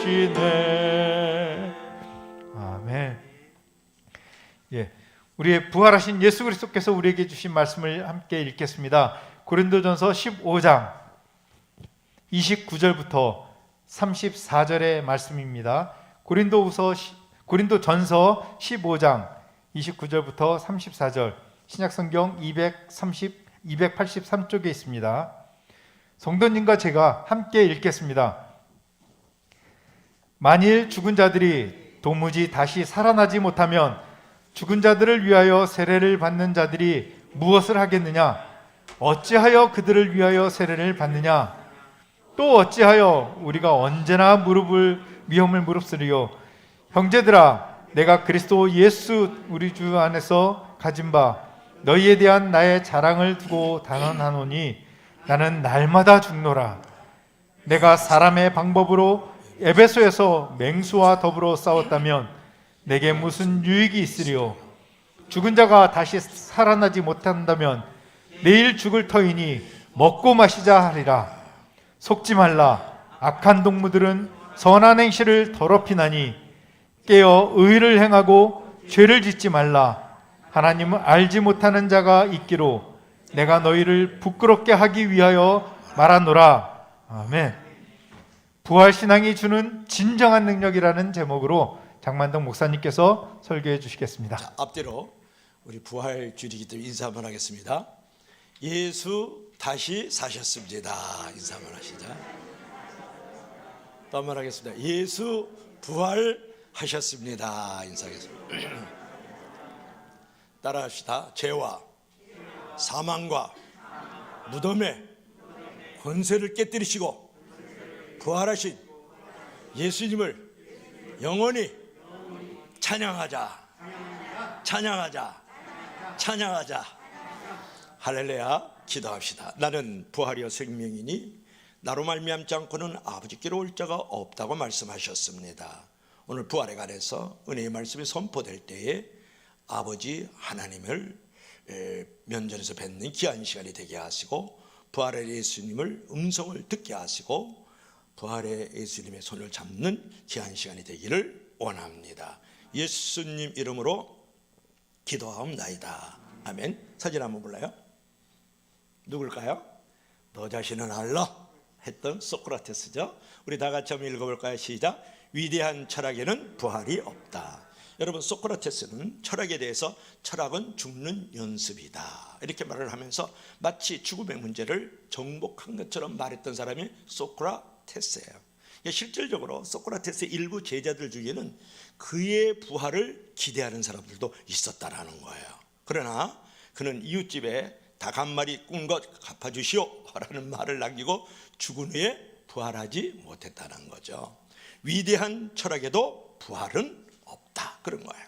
주시네. 아멘. 예, 우리의 부활하신 예수 그리스도께서 우리에게 주신 말씀을 함께 읽겠습니다. 고린도전서 15장 29절부터 34절의 말씀입니다. 고린도전서 15장 29절부터 34절, 신약성경 283쪽에 있습니다. 성도님과 제가 함께 읽겠습니다. 만일 죽은 자들이 도무지 다시 살아나지 못하면 죽은 자들을 위하여 세례를 받는 자들이 무엇을 하겠느냐? 어찌하여 그들을 위하여 세례를 받느냐? 또 어찌하여 우리가 언제나 위험을 무릅쓰리요? 형제들아, 내가 그리스도 예수 우리 주 안에서 가진 바 너희에 대한 나의 자랑을 두고 단언하노니 나는 날마다 죽노라. 내가 사람의 방법으로 에베소에서 맹수와 더불어 싸웠다면 내게 무슨 유익이 있으리요? 죽은 자가 다시 살아나지 못한다면 내일 죽을 터이니 먹고 마시자 하리라. 속지 말라. 악한 동무들은 선한 행실을 더럽히나니 깨어 의를 행하고 죄를 짓지 말라. 하나님은 알지 못하는 자가 있기로 내가 너희를 부끄럽게 하기 위하여 말하노라. 아멘. 부활신앙이 주는 진정한 능력이라는 제목으로 장만덕 목사님께서 설교해 주시겠습니다. 자, 앞뒤로 우리 부활 주일이기 때문에 인사 한번 하겠습니다. 예수 다시 사셨습니다. 인사 한번 하시죠. 또 한번 하겠습니다. 예수 부활하셨습니다. 인사하겠습니다. 따라합시다. 죄와 사망과 무덤의 권세를 깨뜨리시고 부활하신 예수님을 영원히 찬양하자. 찬양하자. 찬양하자. 할렐루야. 기도합시다. 나는 부활이요 생명이니 나로 말미암지 않고는 아버지께로 올 자가 없다고 말씀하셨습니다. 오늘 부활에 관해서 은혜의 말씀이 선포될 때에 아버지 하나님을 면전에서 뵙는 귀한 시간이 되게 하시고 부활의 예수님을 음성을 듣게 하시고 부활의 예수님의 손을 잡는 귀한 시간이 되기를 원합니다. 예수님 이름으로 기도하옵나이다. 아멘. 사진 한번 볼래요? 누굴까요? 너 자신은 알라 했던 소크라테스죠. 우리 다 같이 한번 읽어볼까요? 시작. 위대한 철학에는 부활이 없다. 여러분, 소크라테스는 철학에 대해서 철학은 죽는 연습이다 이렇게 말을 하면서 마치 죽음의 문제를 정복한 것처럼 말했던 사람이 소크라테스예요. 실질적으로 소크라테스의 일부 제자들 중에는 그의 부활을 기대하는 사람들도 있었다라는 거예요. 그러나 그는 이웃집에 닭 한 마리 꾼 것 갚아주시오 라는 말을 남기고 죽은 후에 부활하지 못했다는 거죠. 위대한 철학에도 부활은 없다 그런 거예요.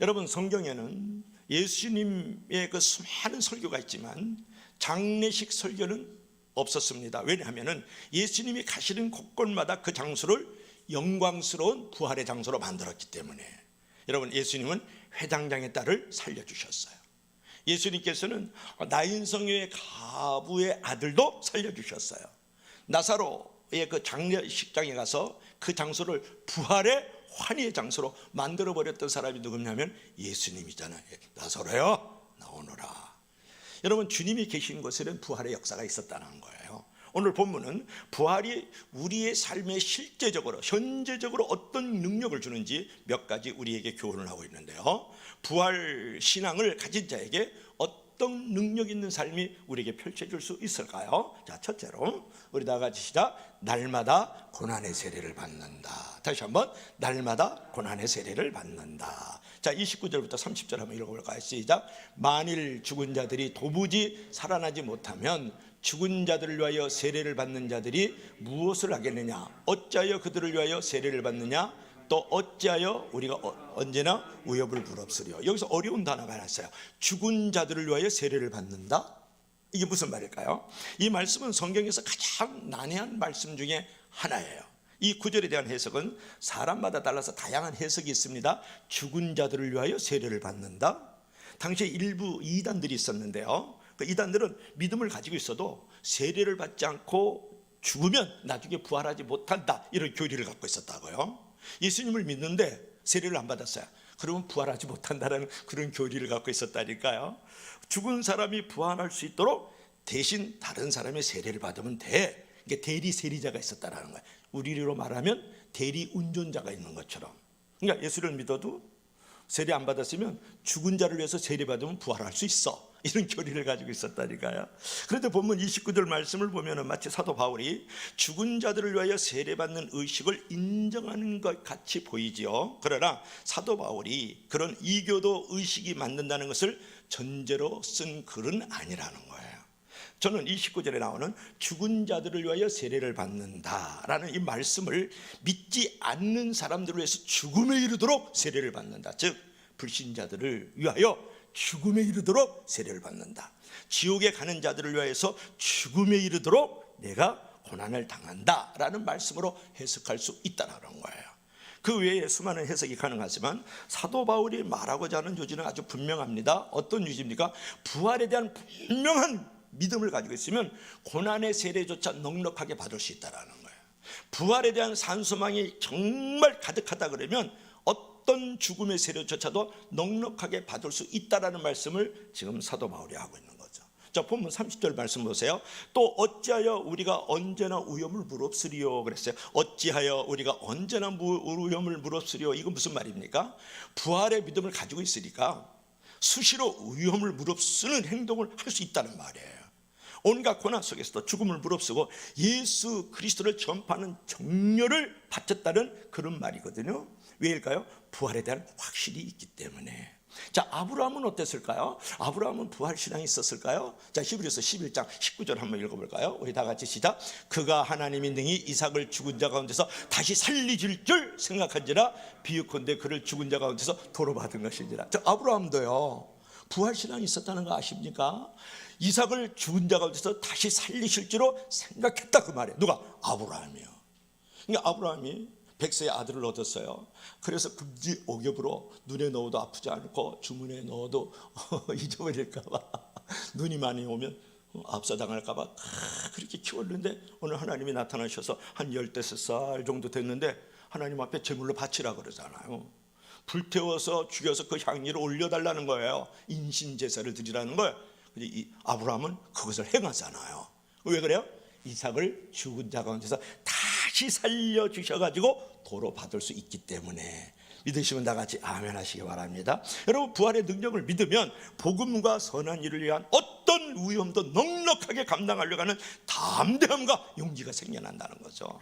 여러분, 성경에는 예수님의 그 수많은 설교가 있지만 장례식 설교는 없었습니다. 왜냐하면 예수님이 가시는 곳곳마다 그 장소를 영광스러운 부활의 장소로 만들었기 때문에. 여러분, 예수님은 회당장의 딸을 살려주셨어요. 예수님께서는 나인성교의 가부의 아들도 살려주셨어요. 나사로의 그 장례식장에 가서 그 장소를 부활의 환희의 장소로 만들어버렸던 사람이 누구냐면 예수님이잖아요. 나사로여 나오너라. 여러분, 주님이 계신 곳에는 부활의 역사가 있었다는 거예요. 오늘 본문은 부활이 우리의 삶에 실제적으로 현재적으로 어떤 능력을 주는지 몇 가지 우리에게 교훈을 하고 있는데요. 부활 신앙을 가진 자에게 어떤 능력 있는 삶이 우리에게 펼쳐질 수 있을까요? 자, 첫째로 우리 다 같이 시작. 날마다 고난의 세례를 받는다. 다시 한번, 날마다 고난의 세례를 받는다. 자, 29절부터 30절 한번 읽어볼까요? 시작. 만일 죽은 자들이 도무지 살아나지 못하면 죽은 자들을 위하여 세례를 받는 자들이 무엇을 하겠느냐? 어찌하여 그들을 위하여 세례를 받느냐? 또 어찌하여 우리가 언제나 위협을 부릅쓰려. 여기서 어려운 단어가 하나 있어요. 죽은 자들을 위하여 세례를 받는다. 이게 무슨 말일까요? 이 말씀은 성경에서 가장 난해한 말씀 중에 하나예요. 이 구절에 대한 해석은 사람마다 달라서 다양한 해석이 있습니다. 죽은 자들을 위하여 세례를 받는다. 당시에 일부 이단들이 있었는데요. 그 이단들은 믿음을 가지고 있어도 세례를 받지 않고 죽으면 나중에 부활하지 못한다, 이런 교리를 갖고 있었다고요. 예수님을 믿는데 세례를 안 받았어요. 그러면 부활하지 못한다는 그런 교리를 갖고 있었다니까요. 죽은 사람이 부활할 수 있도록 대신 다른 사람의 세례를 받으면 돼. 이게 대리 세리자가 있었다라는 거예요. 우리로 말하면 대리 운전자가 있는 것처럼. 그러니까 예수를 믿어도 세례 안 받았으면 죽은 자를 위해서 세례 받으면 부활할 수 있어, 이런 교리를 가지고 있었다니까요. 그런데 본문 29절 말씀을 보면 마치 사도 바울이 죽은 자들을 위하여 세례받는 의식을 인정하는 것 같이 보이지요. 그러나 사도 바울이 그런 이교도 의식이 맞는다는 것을 전제로 쓴 글은 아니라는 거예요. 저는 29절에 나오는 죽은 자들을 위하여 세례를 받는다라는 이 말씀을 믿지 않는 사람들을 위해서 죽음에 이르도록 세례를 받는다, 즉 불신자들을 위하여 죽음에 이르도록 세례를 받는다, 지옥에 가는 자들을 위하여서 죽음에 이르도록 내가 고난을 당한다라는 말씀으로 해석할 수 있다는 거예요. 그 외에 수많은 해석이 가능하지만 사도 바울이 말하고자 하는 요지는 아주 분명합니다. 어떤 요지입니까? 부활에 대한 분명한 믿음을 가지고 있으면 고난의 세례조차 넉넉하게 받을 수 있다는 거예요. 부활에 대한 산소망이 정말 가득하다 그러면 어떤 죽음의 세례조차도 넉넉하게 받을 수 있다는 말씀을 지금 사도 바울이 하고 있는 거죠. 자, 본문 30절 말씀 보세요. 또 어찌하여 우리가 언제나 위험을 무릅쓰리요 그랬어요. 어찌하여 우리가 언제나 위험을 무릅쓰리요, 이건 무슨 말입니까? 부활의 믿음을 가지고 있으니까 수시로 위험을 무릅쓰는 행동을 할 수 있다는 말이에요. 온갖 고난 속에서도 죽음을 무릅쓰고 예수 그리스도를 전파하는 정열을 바쳤다는 그런 말이거든요. 왜일까요? 부활에 대한 확신이 있기 때문에. 자, 아브라함은 어땠을까요? 아브라함은 부활신앙이 있었을까요? 자, 히브리서 11장 19절 한번 읽어볼까요? 우리 다 같이 시작. 그가 하나님이 능히 이삭을 죽은 자 가운데서 다시 살리실 줄 생각한지라 비유컨대 그를 죽은 자 가운데서 도로 받은 것인지라. 저 아브라함도요 부활신앙이 있었다는 거 아십니까? 이삭을 죽은 자 가운데서 다시 살리실 줄로 생각했다, 그 말이에요. 누가? 아브라함이요. 그러니까 아브라함이 100세의 아들을 얻었어요. 그래서 금지 옥엽으로 눈에 넣어도 아프지 않고 주문에 넣어도 잊어버릴까 봐, 눈이 많이 오면 압사당할까 봐 그렇게 키웠는데 오늘 하나님이 나타나셔서 한 15살 정도 됐는데 하나님 앞에 제물로 바치라 그러잖아요. 불태워서 죽여서 그 향기를 올려달라는 거예요. 인신제사를 드리라는 거예요. 근데 이 아브라함은 그것을 행하잖아요. 왜 그래요? 이삭을 죽은 자 가운데서 다시 살려주셔가지고 도로 받을 수 있기 때문에. 믿으시면 다 같이 아멘 하시기 바랍니다. 여러분, 부활의 능력을 믿으면 복음과 선한 일을 위한 어떤 위험도 넉넉하게 감당하려고 하는 담대함과 용기가 생겨난다는 거죠.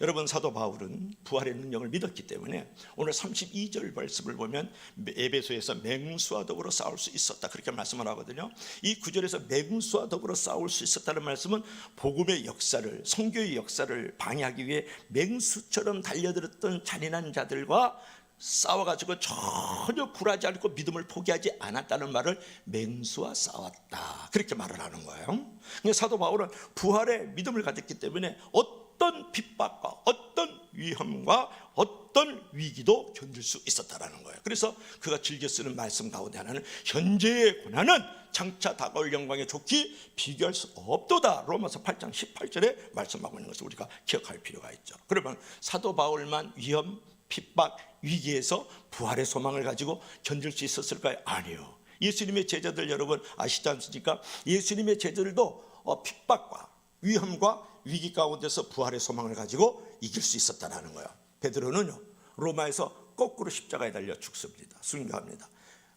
여러분, 사도 바울은 부활의 능력을 믿었기 때문에 오늘 32절 말씀을 보면 에베소에서 맹수와 더불어 싸울 수 있었다, 그렇게 말씀을 하거든요. 이 구절에서 맹수와 더불어 싸울 수 있었다는 말씀은 복음의 역사를, 선교의 역사를 방해하기 위해 맹수처럼 달려들었던 잔인한 자들과 싸워가지고 전혀 굴하지 않고 믿음을 포기하지 않았다는 말을 맹수와 싸웠다, 그렇게 말을 하는 거예요. 사도 바울은 부활의 믿음을 가졌기 때문에 어떤 핍박과 어떤 위험과 어떤 위기도 견딜 수 있었다라는 거예요. 그래서 그가 즐겨 쓰는 말씀 가운데 하나는 현재의 고난은 장차 다가올 영광에 좋게 비교할 수 없도다, 로마서 8장 18절에 말씀하고 있는 것을 우리가 기억할 필요가 있죠. 그러면 사도 바울만 위험, 핍박, 위기에서 부활의 소망을 가지고 견딜 수 있었을까요? 아니요. 예수님의 제자들 여러분 아시지 않습니까? 예수님의 제자들도 핍박과 위험과 위기 가운데서 부활의 소망을 가지고 이길 수 있었다는 거예요. 베드로는요 로마에서 거꾸로 십자가에 달려 죽습니다. 순교합니다.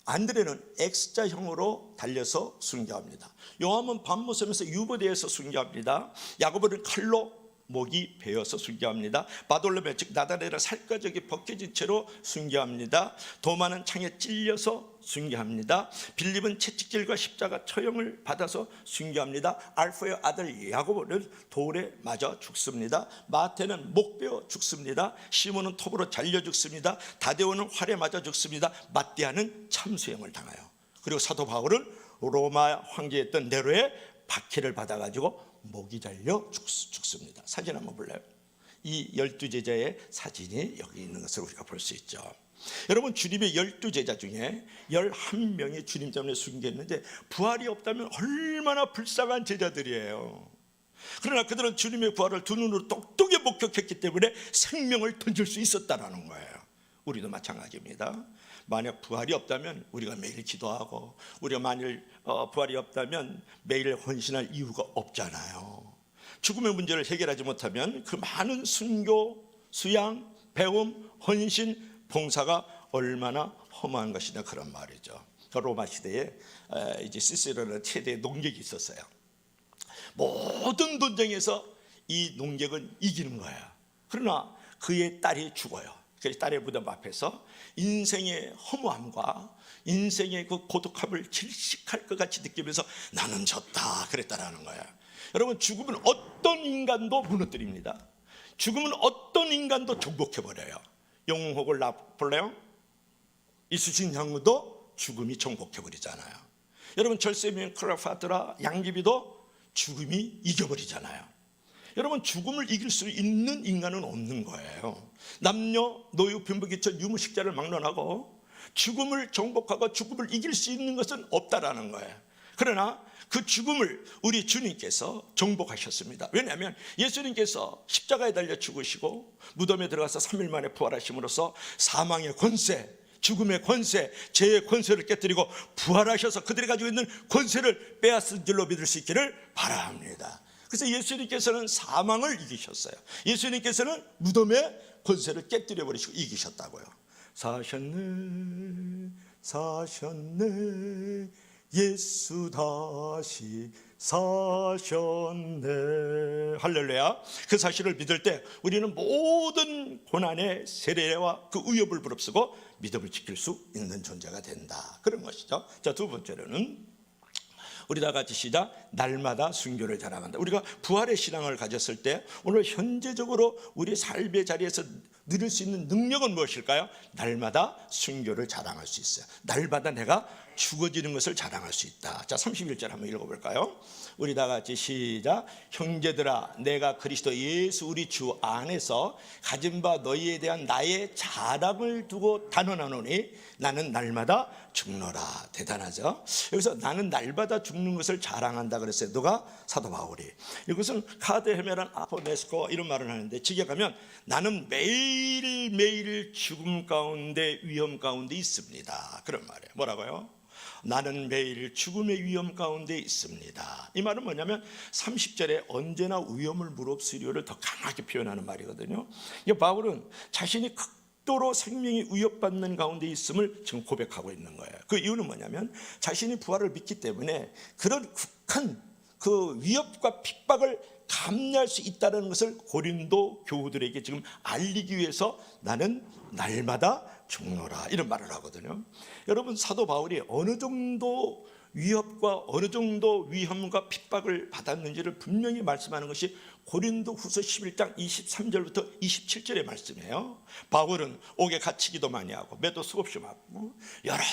안드레는 X자형으로 달려서 순교합니다. 요한은 밤모섬에서 유보되어서 순교합니다. 야고보는 칼로 목이 베어서 순교합니다. 바돌로메 즉 나다레라 살가죽이 벗겨진 채로 순교합니다. 도마는 창에 찔려서 순교합니다. 빌립은 채찍질과 십자가 처형을 받아서 순교합니다. 알포의 아들 야고보는 돌에 맞아 죽습니다. 마태는 목 베어 죽습니다. 시몬은 톱으로 잘려 죽습니다. 다데오는 활에 맞아 죽습니다. 마띠아는 참수형을 당해요. 그리고 사도 바울은 로마 황제였던 네로의 박해를 받아가지고 목이 잘려 죽습니다. 사진 한번 볼래요? 이 12제자의 사진이 여기 있는 것을 우리가 볼 수 있죠. 여러분, 주님의 12제자 중에 11명이 주님 때문에 순교했는데 부활이 없다면 얼마나 불쌍한 제자들이에요. 그러나 그들은 주님의 부활을 두 눈으로 똑똑히 목격했기 때문에 생명을 던질 수 있었다라는 거예요. 우리도 마찬가지입니다. 만약 부활이 없다면 우리가 매일 기도하고, 우리가 만일 부활이 없다면 매일 헌신할 이유가 없잖아요. 죽음의 문제를 해결하지 못하면 그 많은 순교, 수양, 배움, 헌신, 봉사가 얼마나 허무한 것이냐, 그런 말이죠. 로마 시대에 이제 시세로라는 최대의 농객이 있었어요. 모든 논쟁에서 이 농객은 이기는 거야. 그러나 그의 딸이 죽어요. 그래서 딸의 무덤 앞에서 인생의 허무함과 인생의 그 고독함을 질식할 것 같이 느끼면서 나는 졌다 그랬다라는 거야. 여러분, 죽음은 어떤 인간도 무너뜨립니다. 죽음은 어떤 인간도 정복해버려요. 영웅혹을 나폴레옹, 이수신 장군도 죽음이 정복해버리잖아요. 여러분, 절세명 클레오파트라, 양귀비도 죽음이 이겨버리잖아요. 여러분, 죽음을 이길 수 있는 인간은 없는 거예요. 남녀 노유 빈부귀천 유무식자를 막론하고 죽음을 정복하고 죽음을 이길 수 있는 것은 없다라는 거예요. 그러나 그 죽음을 우리 주님께서 정복하셨습니다. 왜냐하면 예수님께서 십자가에 달려 죽으시고 무덤에 들어가서 3일 만에 부활하심으로써 사망의 권세, 죽음의 권세, 죄의 권세를 깨뜨리고 부활하셔서 그들이 가지고 있는 권세를 빼앗은 줄로 믿을 수 있기를 바랍니다. 그래서 예수님께서는 사망을 이기셨어요. 예수님께서는 무덤의 권세를 깨뜨려 버리시고 이기셨다고요. 사셨네, 사셨네, 예수 다시 사셨네. 할렐루야. 그 사실을 믿을 때 우리는 모든 고난의 세례와 그 위협을 무릅쓰고 믿음을 지킬 수 있는 존재가 된다, 그런 것이죠. 자, 두 번째로는 우리 다 같이 시작. 날마다 순교를 자랑한다. 우리가 부활의 신앙을 가졌을 때 오늘 현재적으로 우리 삶의 자리에서 누릴 수 있는 능력은 무엇일까요? 날마다 순교를 자랑할 수 있어요. 날마다 내가 죽어지는 것을 자랑할 수 있다. 자, 31절 한번 읽어볼까요? 우리 다 같이 시작. 형제들아, 내가 그리스도 예수 우리 주 안에서 가진 바 너희에 대한 나의 자랑을 두고 단언하노니 나는 날마다 죽노라. 대단하죠? 여기서 나는 날마다 죽는 것을 자랑한다 그랬어요. 누가? 사도 바울이. 이것은 카드 헤메란 아포네스코 이런 말을 하는데, 직역하면 나는 매일매일 죽음 가운데 위험 가운데 있습니다, 그런 말이에요. 뭐라고요? 나는 매일 죽음의 위험 가운데 있습니다. 이 말은 뭐냐면 30절에 언제나 위험을 무릅쓰리오를 더 강하게 표현하는 말이거든요. 이 바울은 자신이 극도로 생명이 위협받는 가운데 있음을 지금 고백하고 있는 거예요. 그 이유는 뭐냐면 자신이 부활을 믿기 때문에 그런 극한 그 위협과 핍박을 감내할 수 있다는 것을 고린도 교우들에게 지금 알리기 위해서 나는 날마다 죽노라, 이런 말을 하거든요. 여러분, 사도 바울이 어느 정도 위협과 어느 정도 위험과 핍박을 받았는지를 분명히 말씀하는 것이 고린도 후서 11장 23절부터 27절의 말씀이에요. 바울은 옥에 갇히기도 많이 하고 매도 수없이 맞고 여러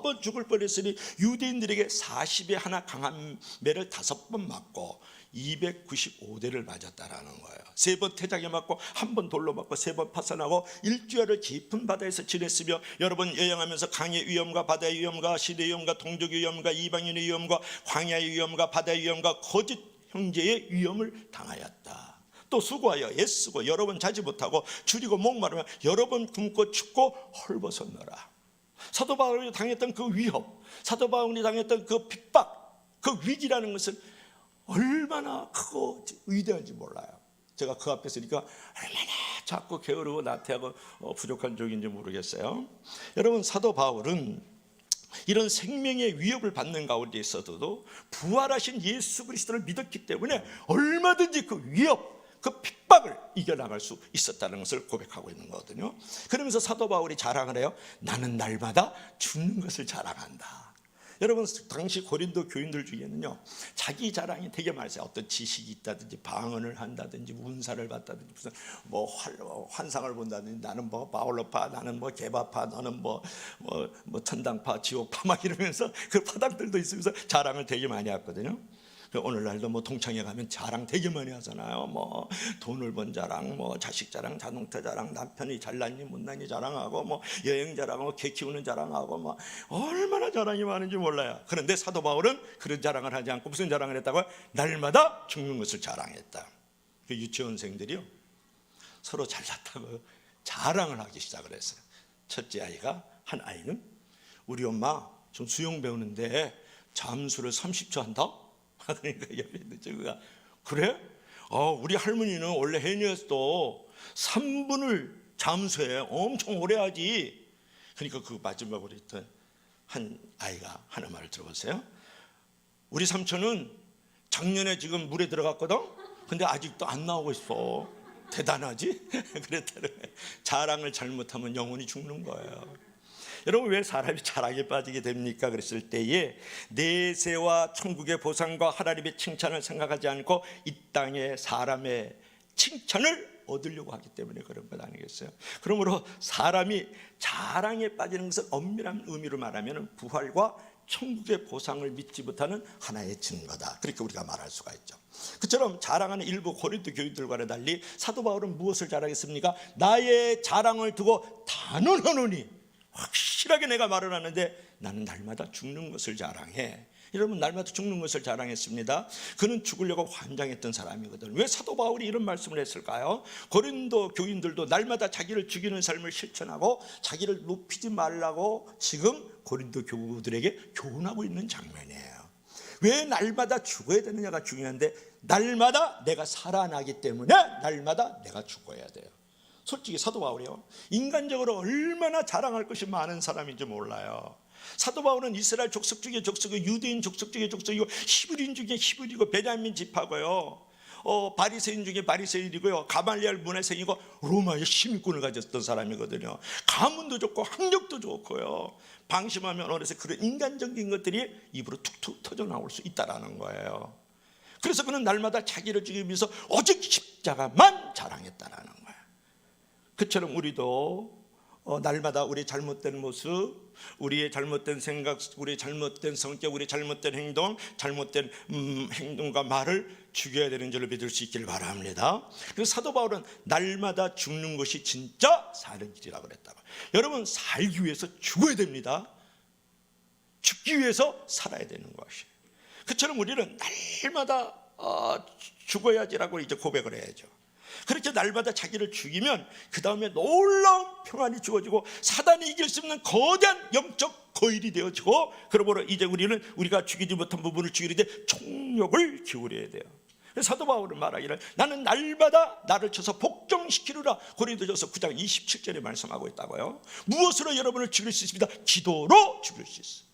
번 죽을 뻔했으니 유대인들에게 40에 하나 강한 매를 5번 맞고 295대를 맞았다라는 거예요. 3번 태장에 맞고 1번 돌로 맞고 3번 파산하고 일주일을 깊은 바다에서 지냈으며 여러분, 여행하면서 강의 위험과 바다의 위험과 시대의 위험과 동족의 위험과 이방인의 위험과 광야의 위험과 바다의 위험과 거짓 형제의 위험을 당하였다. 또 수고하여 애쓰고 여러 번 자지 못하고 줄이고 목마르며 여러 번 굶고 춥고 헐벗었노라. 사도 바울이 당했던 그 위협, 사도 바울이 당했던 그 핍박, 그 위기라는 것은 얼마나 크고 위대한지 몰라요. 제가 그 앞에 서니까 얼마나 작고 게으르고 나태하고 부족한 종인지 모르겠어요. 여러분, 사도 바울은 이런 생명의 위협을 받는 가운데 있어도 부활하신 예수 그리스도를 믿었기 때문에 얼마든지 그 위협, 그 핍박을 이겨나갈 수 있었다는 것을 고백하고 있는 거거든요. 그러면서 사도 바울이 자랑을 해요. 나는 날마다 죽는 것을 자랑한다. 여러분, 당시 고린도 교인들 중에는요, 자기 자랑이 되게 많았어요. 어떤 지식이 있다든지 방언을 한다든지 문사를 받다든지 무슨 뭐 환상을 본다든지 나는 뭐 바울로파, 나는 뭐 게바파, 너는 뭐 천당파, 지옥파 막 이러면서 그 파당들도 있으면서 자랑을 되게 많이 했거든요. 오늘날도 뭐 동창회 가면 자랑 되게 많이 하잖아요. 뭐 돈을 번 자랑, 뭐 자식 자랑, 자동차 자랑, 남편이 잘났니 못났니 자랑하고, 뭐 여행 자랑하고, 개 키우는 자랑하고, 뭐 얼마나 자랑이 많은지 몰라요. 그런데 사도 바울은 그런 자랑을 하지 않고 무슨 자랑을 했다고요? 날마다 죽는 것을 자랑했다. 그 유치원생들이요, 서로 잘났다고 자랑을 하기 시작을 했어요. 첫째 아이가, 한 아이는 우리 엄마 좀 수영 배우는데 잠수를 30초 한다? 그러니까 옆에 있는 친구가, 그래? 우리 할머니는 원래 해녀였어. 3분을 잠수해. 엄청 오래 하지. 그러니까 그 마지막으로 있던 한 아이가 하는 말을 들어보세요. 우리 삼촌은 작년에 지금 물에 들어갔거든? 근데 아직도 안 나오고 있어. 대단하지? 그랬다는 거예요. 자랑을 잘못하면 영원히 죽는 거예요. 여러분, 왜 사람이 자랑에 빠지게 됩니까? 그랬을 때에 내세와 천국의 보상과 하나님의 칭찬을 생각하지 않고 이 땅의 사람의 칭찬을 얻으려고 하기 때문에 그런 것 아니겠어요? 그러므로 사람이 자랑에 빠지는 것을 엄밀한 의미로 말하면 부활과 천국의 보상을 믿지 못하는 하나의 증거다. 그렇게 우리가 말할 수가 있죠. 그처럼 자랑하는 일부 고린도 교인들과는 달리 사도 바울은 무엇을 자랑했습니까? 나의 자랑을 두고 단언하노니, 확실하게 내가 말을 하는데 나는 날마다 죽는 것을 자랑해. 여러분, 날마다 죽는 것을 자랑했습니다. 그는 죽으려고 환장했던 사람이거든. 왜 사도 바울이 이런 말씀을 했을까요? 고린도 교인들도 날마다 자기를 죽이는 삶을 실천하고 자기를 높이지 말라고 지금 고린도 교우들에게 교훈하고 있는 장면이에요. 왜 날마다 죽어야 되느냐가 중요한데, 날마다 내가 살아나기 때문에 날마다 내가 죽어야 돼요. 솔직히 사도 바울이요, 인간적으로 얼마나 자랑할 것이 많은 사람인지 몰라요. 사도 바울은 이스라엘 족속 중에 족속이고, 유대인 족속 중에 족속이고, 히브리인 중에 히브리고, 베냐민 지파고요, 바리새인 중에 바리새인이고요, 가말리엘 문화생이고, 로마의 시민권을 가졌던 사람이거든요. 가문도 좋고 학력도 좋고요. 방심하면 어느새 그런 인간적인 것들이 입으로 툭툭 터져 나올 수 있다라는 거예요. 그래서 그는 날마다 자기를 죽이면서 오직 십자가만 자랑했다라는 거예요. 그처럼 우리도 날마다 우리의 잘못된 모습, 우리의 잘못된 생각, 우리의 잘못된 성격, 우리의 잘못된 행동, 잘못된 행동과 말을 죽여야 되는 줄을 믿을 수 있기를 바랍니다. 그래서 사도 바울은 날마다 죽는 것이 진짜 사는 길이라고 그랬다고. 여러분, 살기 위해서 죽어야 됩니다. 죽기 위해서 살아야 되는 것이에요. 그처럼 우리는 날마다 죽어야지라고 이제 고백을 해야죠. 그렇게 날마다 자기를 죽이면 그 다음에 놀라운 평안이 주어지고 사단이 이길 수 없는 거대한 영적 거일이 되어지고, 그러므로 이제 우리는 우리가 죽이지 못한 부분을 죽이는데 총력을 기울여야 돼요. 사도 바울은 말하기를 나는 날마다 나를 쳐서 복종시키리라. 고린도전서 9장 27절에 말씀하고 있다고요. 무엇으로 여러분을 죽일 수 있습니다? 기도로 죽일 수 있어요.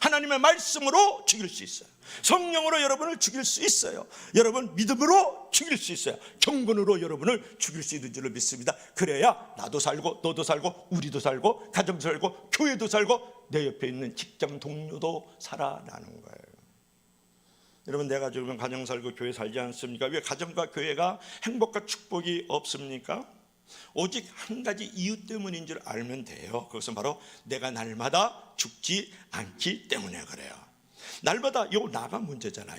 하나님의 말씀으로 죽일 수 있어요. 성령으로 여러분을 죽일 수 있어요. 여러분 믿음으로 죽일 수 있어요. 경건으로 여러분을 죽일 수 있는 줄로 믿습니다. 그래야 나도 살고 너도 살고 우리도 살고 가정도 살고 교회도 살고 내 옆에 있는 직장 동료도 살아나는 거예요. 여러분, 내가 죽으면 가정 살고 교회 살지 않습니까? 왜 가정과 교회가 행복과 축복이 없습니까? 오직 한 가지 이유 때문인 줄 알면 돼요. 그것은 바로 내가 날마다 죽지 않기 때문에 그래요. 날마다 요나가 문제잖아.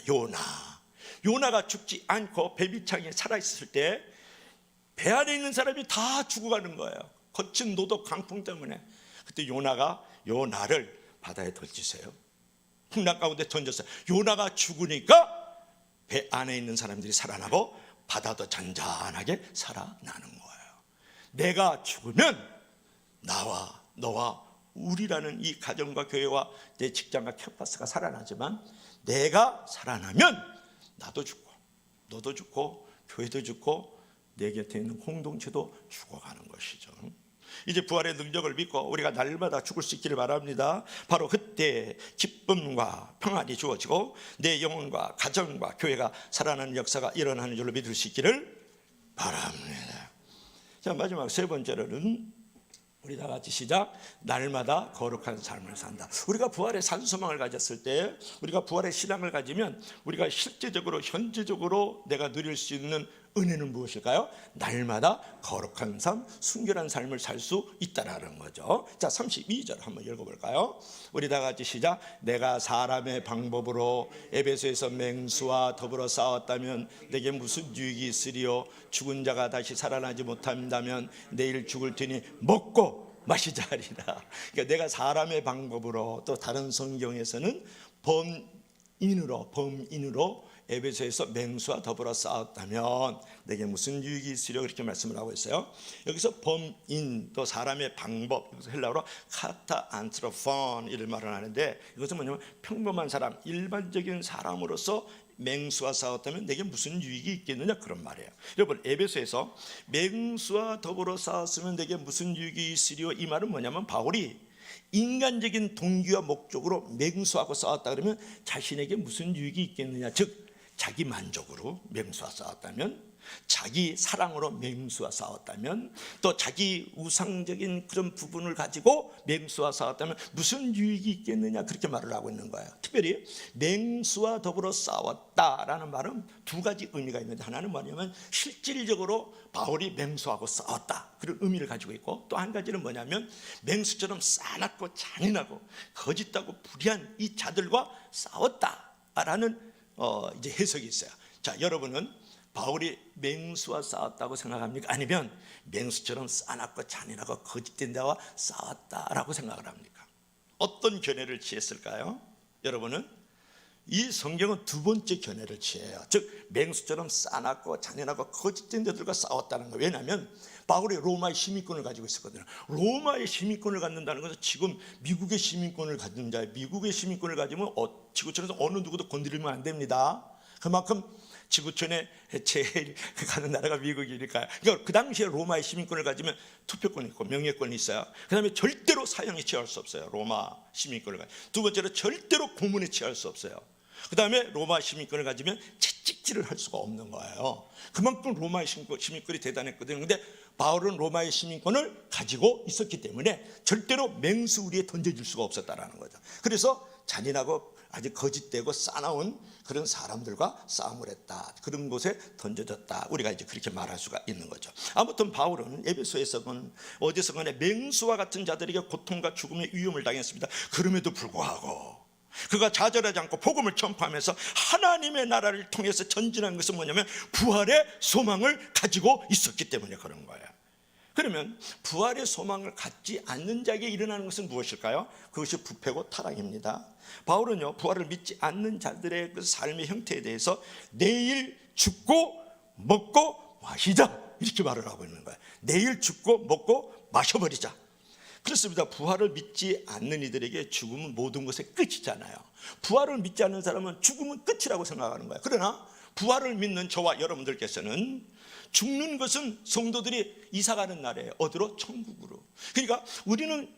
요나가 죽지 않고 배 밑창에 살아있을 때 배 안에 있는 사람이 다 죽어가는 거예요. 거친 노도 강풍 때문에. 그때 요나가 요나를 바다에 던지세요. 풍랑 가운데 던졌어요. 요나가 죽으니까 배 안에 있는 사람들이 살아나고 바다도 잔잔하게 살아나는 거예요. 내가 죽으면 나와 너와 우리라는 이 가정과 교회와 내 직장과 캠퍼스가 살아나지만, 내가 살아나면 나도 죽고 너도 죽고 교회도 죽고 내 곁에 있는 공동체도 죽어가는 것이죠. 이제 부활의 능력을 믿고 우리가 날마다 죽을 수 있기를 바랍니다. 바로 그때 기쁨과 평안이 주어지고 내 영혼과 가정과 교회가 살아나는 역사가 일어나는 줄로 믿을 수 있기를 바랍니다. 자, 마지막 세 번째로는 우리 다 같이 시작. 날마다 거룩한 삶을 산다. 우리가 부활의 산소망을 가졌을 때, 우리가 부활의 신앙을 가지면 우리가 실제적으로 현재적으로 내가 누릴 수 있는 은혜는 무엇일까요? 날마다 거룩한 삶, 순결한 삶을 살 수 있다라는 거죠. 자, 32절 한번 읽어볼까요? 우리 다 같이 시작. 내가 사람의 방법으로 에베소에서 맹수와 더불어 싸웠다면 내게 무슨 유익이 있으리요? 죽은 자가 다시 살아나지 못한다면 내일 죽을 테니 먹고 마시자 하리라. 그러니까 내가 사람의 방법으로, 또 다른 성경에서는 범인으로 에베소에서 맹수와 더불어 싸웠다면 내게 무슨 유익이 있으려, 그렇게 말씀을 하고 있어요. 여기서 범인, 또 사람의 방법, 여기서 헬라어로 카타 안트로폰 이를 말을 하는데, 이것은 뭐냐면 평범한 사람, 일반적인 사람으로서 맹수와 싸웠다면 내게 무슨 유익이 있겠느냐, 그런 말이에요. 여러분, 에베소에서 맹수와 더불어 싸웠으면 내게 무슨 유익이 있으리요, 이 말은 뭐냐면 바울이 인간적인 동기와 목적으로 맹수하고 싸웠다 그러면 자신에게 무슨 유익이 있겠느냐, 즉 자기 만족으로 맹수와 싸웠다면, 자기 사랑으로 맹수와 싸웠다면, 또 자기 우상적인 그런 부분을 가지고 맹수와 싸웠다면 무슨 유익이 있겠느냐, 그렇게 말을 하고 있는 거예요. 특별히 맹수와 더불어 싸웠다라는 말은 두 가지 의미가 있는데, 하나는 뭐냐면 실질적으로 바울이 맹수하고 싸웠다, 그런 의미를 가지고 있고, 또 한 가지는 뭐냐면 맹수처럼 싸납고 잔인하고 거짓되고 불의한 이 자들과 싸웠다라는 이제 해석이 있어요. 자, 여러분은 바울이 맹수와 싸웠다고 생각합니까? 아니면 맹수처럼 싸납고 잔인하고 거짓된 자와 싸웠다라고 생각을 합니까? 어떤 견해를 취했을까요? 여러분은 이 성경은 두 번째 견해를 취해요. 즉 맹수처럼 싸납고 잔인하고 거짓된 자들과 싸웠다는 거예요. 왜냐하면 바울이 로마의 시민권을 가지고 있었거든요. 로마의 시민권을 갖는다는 것은 지금 미국의 시민권을 갖는 자예요. 미국의 시민권을 가지면 지구촌에서 어느 누구도 건드리면 안 됩니다. 그만큼 지구촌에 제일 가는 나라가 미국이니까요. 그러니까 그 당시에 로마의 시민권을 가지면 투표권이 있고 명예권이 있어요. 그 다음에 절대로 사형에 처할 수 없어요. 로마 시민권을 가지면. 두 번째로 절대로 고문에 처할 수 없어요. 그 다음에 로마 시민권을 가지면 채찍질을 할 수가 없는 거예요. 그만큼 로마의 시민권이 대단했거든요. 근데 바울은 로마의 시민권을 가지고 있었기 때문에 절대로 맹수우리에 던져줄 수가 없었다는 거죠. 그래서 잔인하고 아주 거짓되고 싸나운 그런 사람들과 싸움을 했다, 그런 곳에 던져졌다, 우리가 이제 그렇게 말할 수가 있는 거죠. 아무튼 바울은 에베소에서건 어디서건 맹수와 같은 자들에게 고통과 죽음의 위험을 당했습니다. 그럼에도 불구하고 그가 좌절하지 않고 복음을 전파하면서 하나님의 나라를 통해서 전진한 것은 뭐냐면 부활의 소망을 가지고 있었기 때문에 그런 거예요. 그러면 부활의 소망을 갖지 않는 자에게 일어나는 것은 무엇일까요? 그것이 부패고 타락입니다. 바울은요, 부활을 믿지 않는 자들의 그 삶의 형태에 대해서 내일 죽고 먹고 마시자, 이렇게 말을 하고 있는 거예요. 내일 죽고 먹고 마셔버리자. 그렇습니다. 부활을 믿지 않는 이들에게 죽음은 모든 것의 끝이잖아요. 부활을 믿지 않는 사람은 죽음은 끝이라고 생각하는 거예요. 그러나 부활을 믿는 저와 여러분들께서는 죽는 것은 성도들이 이사가는 날이에요. 어디로? 천국으로. 그러니까 우리는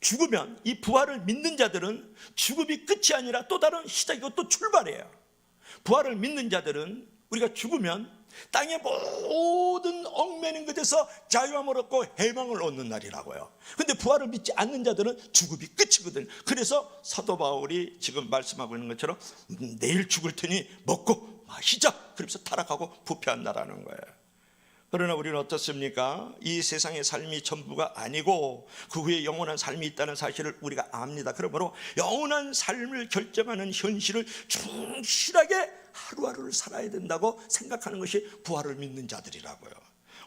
죽으면, 이 부활을 믿는 자들은 죽음이 끝이 아니라 또 다른 시작이고 또 출발이에요. 부활을 믿는 자들은 우리가 죽으면 땅의 모든 얽매는 것에서 자유함을 얻고 해방을 얻는 날이라고요. 근데 부활을 믿지 않는 자들은 죽음이 끝이거든요. 그래서 사도 바울이 지금 말씀하고 있는 것처럼 내일 죽을 테니 먹고 마시자, 그러면서 타락하고 부패한다라는 거예요. 그러나 우리는 어떻습니까? 이 세상의 삶이 전부가 아니고 그 후에 영원한 삶이 있다는 사실을 우리가 압니다. 그러므로 영원한 삶을 결정하는 현실을 충실하게 하루하루를 살아야 된다고 생각하는 것이 부활을 믿는 자들이라고요.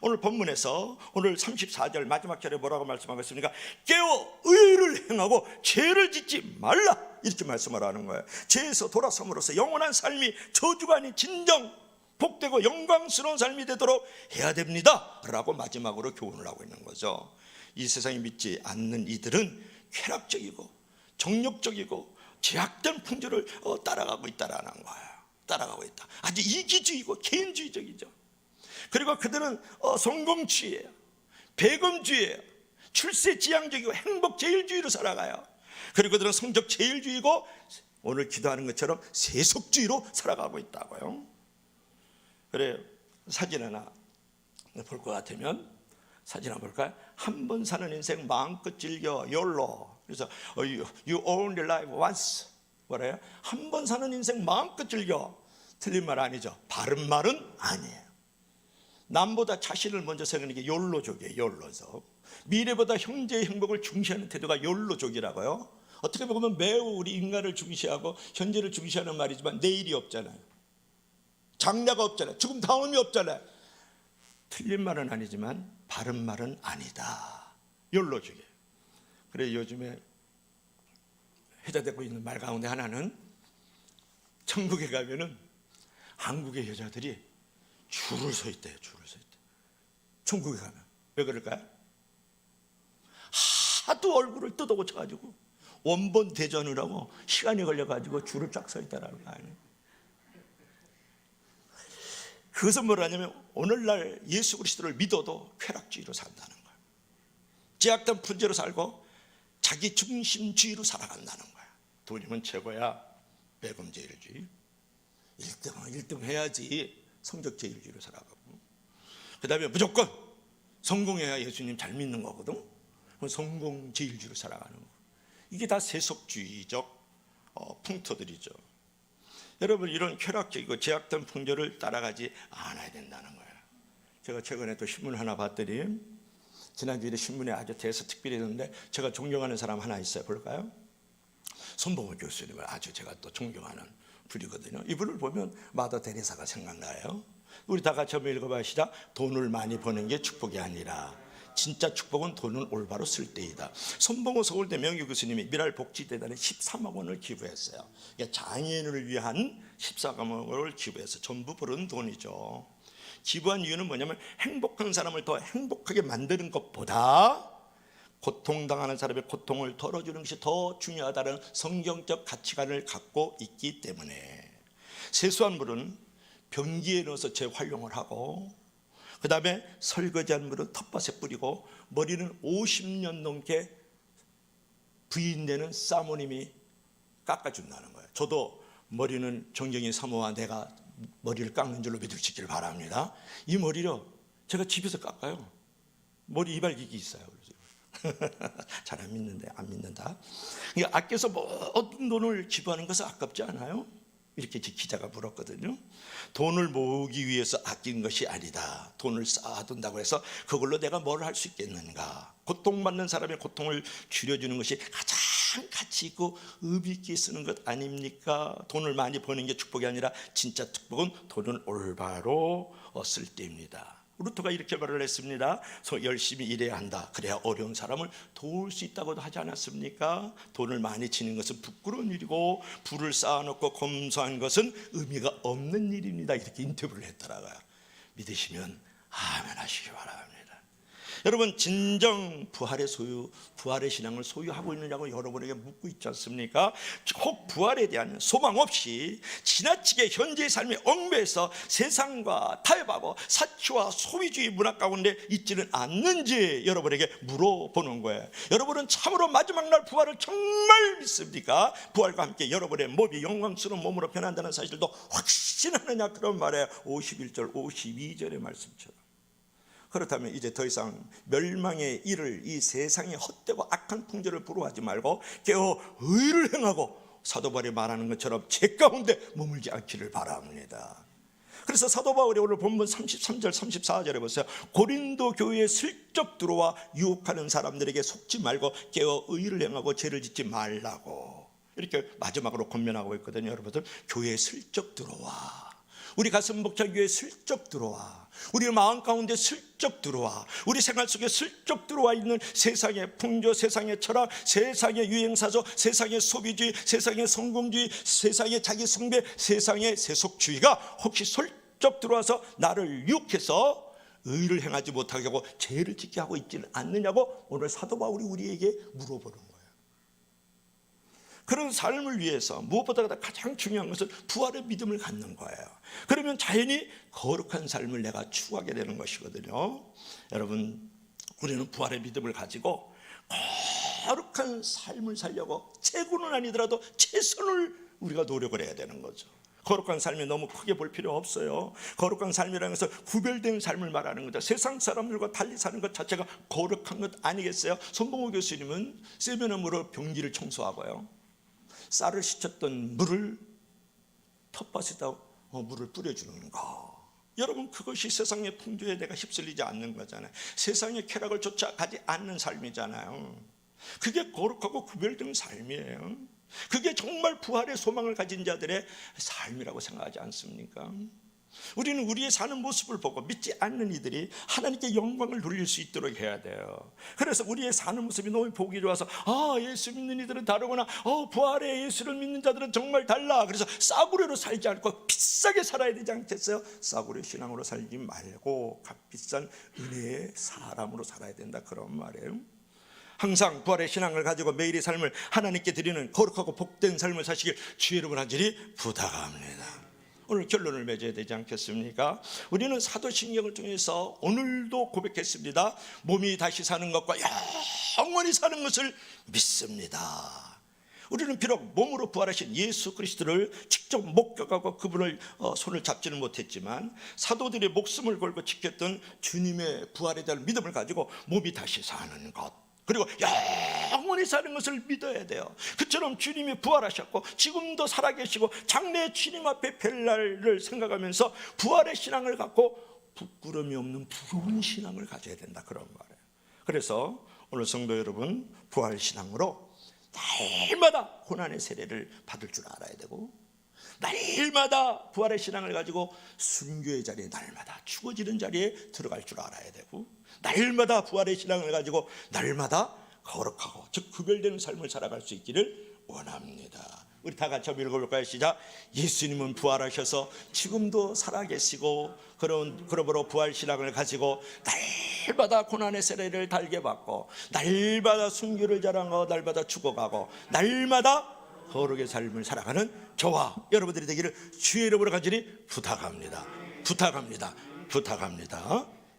오늘 본문에서 오늘 34절 마지막 절에 뭐라고 말씀하고 있습니까? 깨어 의를 행하고 죄를 짓지 말라, 이렇게 말씀을 하는 거예요. 죄에서 돌아섬으로써 영원한 삶이 저주가 아닌 진정 복되고 영광스러운 삶이 되도록 해야 됩니다 라고 마지막으로 교훈을 하고 있는 거죠. 이 세상에 믿지 않는 이들은 쾌락적이고 정욕적이고 제약된 풍조를 따라가고 있다라는 거예요. 따라가고 있다. 아주 이기주의고 개인주의적이죠. 그리고 그들은 성공주의예요. 배금주의예요. 출세지향적이고 행복제일주의로 살아가요. 그리고 그들은 성적제일주의고 오늘 기도하는 것처럼 세속주의로 살아가고 있다고요. 그래, 사진 하나 볼 것 같으면 사진 한번 볼까요? 한 번 사는 인생 마음껏 즐겨, YOLO. 그래서 you only live once. 뭐래요? 한 번 사는 인생 마음껏 즐겨. 틀린 말 아니죠. 바른 말은 아니에요. 남보다 자신을 먼저 생각하는 게 욜로족이에요. 욜로족. 미래보다 형제의 행복을 중시하는 태도가 욜로족이라고요. 어떻게 보면 매우 우리 인간을 중시하고 현재를 중시하는 말이지만 내일이 없잖아요. 장래가 없잖아요. 죽음 다음이 없잖아요. 틀린 말은 아니지만 바른 말은 아니다. 욜로족이에요. 그래 요즘에 회자되고 있는 말 가운데 하나는 천국에 가면은 한국의 여자들이 줄을 서 있대요. 줄을 서 있대. 천국에 가면 왜 그럴까요? 하도 얼굴을 뜯어고쳐가지고 원본 대전을 하고 시간이 걸려가지고 줄을 쫙 서 있다라는 거 아니에요. 그것은 뭐라냐면 오늘날 예수 그리스도를 믿어도 쾌락주의로 산다는 거예요. 제약된 분재로 살고 자기 중심주의로 살아간다는 거야. 돈이면 최고야. 배금제일주의. 1등 해야지. 성적제일주의로 살아가고. 그 다음에 무조건 성공해야 예수님 잘 믿는 거거든. 성공제일주의로 살아가는 거. 이게 다 세속주의적 풍토들이죠. 여러분 이런 쾌락적이고 제약된 풍조를 따라가지 않아야 된다는 거예요. 제가 최근에 또 신문을 하나 봤더니 지난주에 신문에 아주 대서특필이 있는데 제가 존경하는 사람 하나 있어요. 볼까요? 손봉호 교수님을 아주 제가 또 존경하는 분이거든요. 이분을 보면 마더 데레사가 생각나요. 우리 다 같이 한번 읽어봐 시작. 돈을 많이 버는 게 축복이 아니라 진짜 축복은 돈은 올바로 쓸 때이다. 손봉호 서울대 명誉 교수님이 미랄복지재단에 13억 원을 기부했어요. 장애인을 위한 13억 원을 기부해서 전부 벌은 돈이죠. 기부한 이유는 뭐냐면 행복한 사람을 더 행복하게 만드는 것보다 고통당하는 사람의 고통을 덜어주는 것이 더 중요하다는 성경적 가치관을 갖고 있기 때문에 세수한 물은 변기에 넣어서 재활용을 하고 그 다음에 설거지한 물은 텃밭에 뿌리고 머리는 50년 넘게 부인되는 사모님이 깎아준다는 거예요. 저도 머리는 존경이 사모와 내가 머리를 깎는 줄로 믿으시기를 바랍니다. 이 머리를 제가 집에서 깎아요. 머리 이발기기 있어요. 잘 안 믿는데 안 믿는다. 그러니까 아껴서 모든 돈을 기부하는 것은 아깝지 않아요? 이렇게 기자가 물었거든요. 돈을 모으기 위해서 아낀 것이 아니다. 돈을 쌓아둔다고 해서 그걸로 내가 뭘 할 수 있겠는가. 고통받는 사람의 고통을 줄여주는 것이 가장 가치 있고 의미 있게 쓰는 것 아닙니까? 돈을 많이 버는 게 축복이 아니라 진짜 축복은 돈을 올바로 쓸 때입니다. 루터가 이렇게 말을 했습니다. 열심히 일해야 한다. 그래야 어려운 사람을 도울 수 있다고도 하지 않았습니까? 돈을 많이 지는 것은 부끄러운 일이고 부를 쌓아놓고 검소한 것은 의미가 없는 일입니다. 이렇게 인터뷰를 했더라고요. 믿으시면 아멘 하시기 바랍니다. 여러분 진정 부활의 소유, 부활의 신앙을 소유하고 있느냐고 여러분에게 묻고 있지 않습니까? 혹 부활에 대한 소망 없이 지나치게 현재의 삶에 얽매여서 세상과 타협하고 사치와 소비주의 문화 가운데 있지는 않는지 여러분에게 물어보는 거예요. 여러분은 참으로 마지막 날 부활을 정말 믿습니까? 부활과 함께 여러분의 몸이 영광스러운 몸으로 변한다는 사실도 확신하느냐 그런 말에 51절 52절의 말씀처럼 그렇다면 이제 더 이상 멸망의 일을 이 세상의 헛되고 악한 풍조를 부러워하지 말고 깨어 의를 행하고 사도 바울이 말하는 것처럼 제 가운데 머물지 않기를 바랍니다. 그래서 사도 바울이 오늘 본문 33절 34절에 보세요. 고린도 교회에 슬쩍 들어와 유혹하는 사람들에게 속지 말고 깨어 의를 행하고 죄를 짓지 말라고 이렇게 마지막으로 권면하고 있거든요. 여러분들 교회에 슬쩍 들어와 우리 가슴 목자교회에 슬쩍 들어와 우리 마음 가운데 슬쩍 들어와 우리 생활 속에 슬쩍 들어와 있는 세상의 풍조, 세상의 철학, 세상의 유행사조, 세상의 소비주의, 세상의 성공주의, 세상의 자기 숭배, 세상의 세속주의가 혹시 슬쩍 들어와서 나를 유혹해서 의를 행하지 못하게 하고 죄를 짓게 하고 있지는 않느냐고 오늘 사도 바울이 우리에게 물어보는 거예요. 그런 삶을 위해서 무엇보다 가장 중요한 것은 부활의 믿음을 갖는 거예요. 그러면 자연히 거룩한 삶을 내가 추구하게 되는 것이거든요. 여러분 우리는 부활의 믿음을 가지고 거룩한 삶을 살려고 최고는 아니더라도 최선을 우리가 노력을 해야 되는 거죠. 거룩한 삶이 너무 크게 볼 필요 없어요. 거룩한 삶이라는 것은 구별된 삶을 말하는 거죠. 세상 사람들과 달리 사는 것 자체가 거룩한 것 아니겠어요? 손봉호 교수님은 세면함으로 변기를 청소하고요 쌀을 씻었던 물을 텃밭에다 물을 뿌려주는 거 여러분, 그것이 세상의 풍조에 내가 휩쓸리지 않는 거잖아요. 세상의 쾌락을 쫓아가지 않는 삶이잖아요. 그게 거룩하고 구별된 삶이에요. 그게 정말 부활의 소망을 가진 자들의 삶이라고 생각하지 않습니까? 우리는 우리의 사는 모습을 보고 믿지 않는 이들이 하나님께 영광을 누릴 수 있도록 해야 돼요. 그래서 우리의 사는 모습이 너무 보기 좋아서 예수 믿는 이들은 다르구나, 부활의 예수를 믿는 자들은 정말 달라, 그래서 싸구려로 살지 않고 비싸게 살아야 되지 않겠어요? 싸구려 신앙으로 살지 말고 값비싼 은혜의 사람으로 살아야 된다, 그런 말이에요. 항상 부활의 신앙을 가지고 매일의 삶을 하나님께 드리는 거룩하고 복된 삶을 사시길 주의 이름으로 간절히 부탁합니다. 오늘 결론을 맺어야 되지 않겠습니까? 우리는 사도신경을 통해서 오늘도 고백했습니다. 몸이 다시 사는 것과 영원히 사는 것을 믿습니다. 우리는 비록 몸으로 부활하신 예수 그리스도를 직접 목격하고 그분을 손을 잡지는 못했지만 사도들의 목숨을 걸고 지켰던 주님의 부활에 대한 믿음을 가지고 몸이 다시 사는 것, 그리고 영원히 사는 것을 믿어야 돼요. 그처럼 주님이 부활하셨고 지금도 살아계시고 장래 주님 앞에 뵐 날을 생각하면서 부활의 신앙을 갖고 부끄러움이 없는 부러운 신앙을 가져야 된다, 그런 말이에요. 그래서 오늘 성도 여러분, 부활 신앙으로 날마다 고난의 세례를 받을 줄 알아야 되고, 날마다 부활의 신앙을 가지고 순교의 자리에, 날마다 죽어지는 자리에 들어갈 줄 알아야 되고, 날마다 부활의 신앙을 가지고 날마다 거룩하고 즉 구별되는 삶을 살아갈 수 있기를 원합니다. 우리 다 같이 한번 읽어볼까요? 시작. 예수님은 부활하셔서 지금도 살아계시고 그러므로 부활 신앙을 가지고 날마다 고난의 세례를 달게 받고 날마다 순교를 자랑하고 날마다 죽어가고 날마다 거룩의 삶을 살아가는 저와 여러분들이 되기를 주의 이름으로 간절히 부탁합니다. 부탁합니다.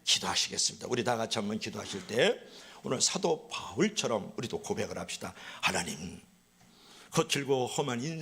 기도하시겠습니다. 우리 다 같이 한번 기도하실 때 오늘 사도 바울처럼 우리도 고백을 합시다. 하나님, 거칠고 험한 인생